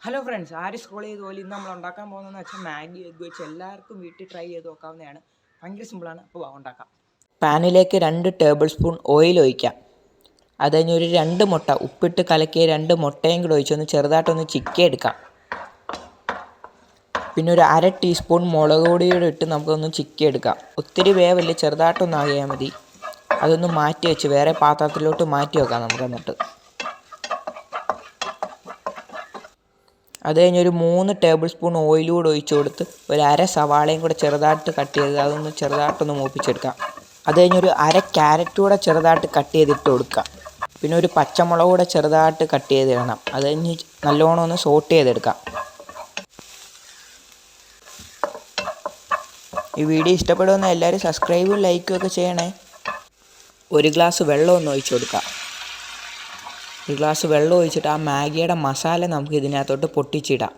Hello friends, ആര് scroll ചെയ്ത് പോലെ ഇന്ന് നമ്മൾ ഉണ്ടാക്കാൻ പോകുന്നതെന്ന് വെച്ചാൽ മാഗി എഗ് വെച്ച് എല്ലാവർക്കും വീട്ടിൽ ട്രൈ ചെയ്ത് നോക്കാവുന്നതാണ്. ഭയങ്കര സിമ്പിളാണ്. അപ്പോൾ ഉണ്ടാക്കാം. പാനിലേക്ക് 2 ടേബിൾ സ്പൂൺ ഓയിൽ ഒഴിക്കാം. അത് കഴിഞ്ഞ് ഒരു 2 മുട്ട ഉപ്പിട്ട് കലക്കിയ 2 മുട്ടയും കൂടെ ഒഴിച്ചൊന്ന് ചെറുതായിട്ടൊന്ന് ചിക്കി എടുക്കാം. പിന്നെ ഒരു 1/2 ടീസ്പൂൺ മുളക് പൊടിയോടെ ഇട്ട് നമുക്കൊന്ന് ചിക്കി എടുക്കാം. ഒത്തിരി വേവല്ല, ചെറുതായിട്ടൊന്ന് ആകിയാൽ മതി. അതൊന്ന് മാറ്റി വെച്ച് വേറെ പാത്രത്തിലോട്ട് മാറ്റി വെക്കാം നമുക്ക്. എന്നിട്ട് അത് കഴിഞ്ഞ് ഒരു 3 ടേബിൾ സ്പൂൺ ഓയിൽ കൂടെ ഒഴിച്ച് കൊടുത്ത് ഒരു 1/2 സവാളയും കൂടെ ചെറുതായിട്ട് കട്ട് ചെയ്ത് അതൊന്ന് ചെറുതായിട്ടൊന്ന് മൂപ്പിച്ചെടുക്കാം. അത് കഴിഞ്ഞൊരു 1/2 ക്യാരറ്റ് കൂടെ ചെറുതായിട്ട് കട്ട് ചെയ്തിട്ട് കൊടുക്കാം. പിന്നെ ഒരു പച്ചമുളക് കൂടെ ചെറുതായിട്ട് കട്ട് ചെയ്തിടണം. അത് കഴിഞ്ഞ് നല്ലോണം ഒന്ന് സോട്ട് ചെയ്തെടുക്കാം. ഈ വീഡിയോ ഇഷ്ടപ്പെടുമെന്ന് എല്ലാവരും സബ്സ്ക്രൈബും ലൈക്കും ഒക്കെ ചെയ്യണേ. ഒരു ഗ്ലാസ് വെള്ളം ഒന്ന് ഒഴിച്ച് കൊടുക്കാം. ഒരു ഗ്ലാസ് വെള്ളം ഒഴിച്ചിട്ട് ആ മാഗിയുടെ മസാല നമുക്ക് ഇതിനകത്തോട്ട് പൊട്ടിച്ചിടാം.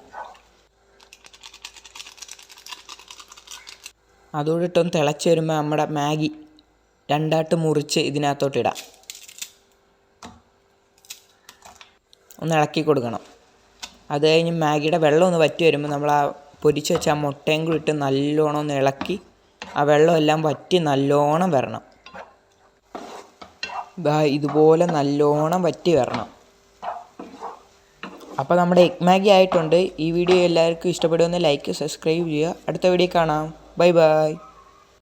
അതോടെ ഇട്ടൊന്ന് തിളച്ച് വരുമ്പോൾ നമ്മുടെ മാഗി രണ്ടായിട്ട് മുറിച്ച് ഇതിനകത്തോട്ട് ഇടാം. ഒന്ന് ഇളക്കി കൊടുക്കണം. അത് കഴിഞ്ഞ് മാഗിയുടെ വെള്ളം ഒന്ന് വറ്റി വരുമ്പോൾ നമ്മൾ ആ പൊരിച്ച് വെച്ച ആ മുട്ടയും കൂടി ഇട്ട് നല്ലോണം ഒന്ന് ഇളക്കി ആ വെള്ളം എല്ലാം വറ്റി നല്ലോണം വരണം. ഇതുപോലെ നല്ലോണം വറ്റി വരണം. അപ്പോൾ നമ്മുടെ എഗ് മാഗി ആയിട്ടുണ്ട്. ഈ വീഡിയോ എല്ലാവർക്കും ഇഷ്ടപ്പെടുമെന്ന് ലൈക്ക് സബ്സ്ക്രൈബ് ചെയ്യുക. അടുത്ത വീഡിയോ കാണാം. Bye bye.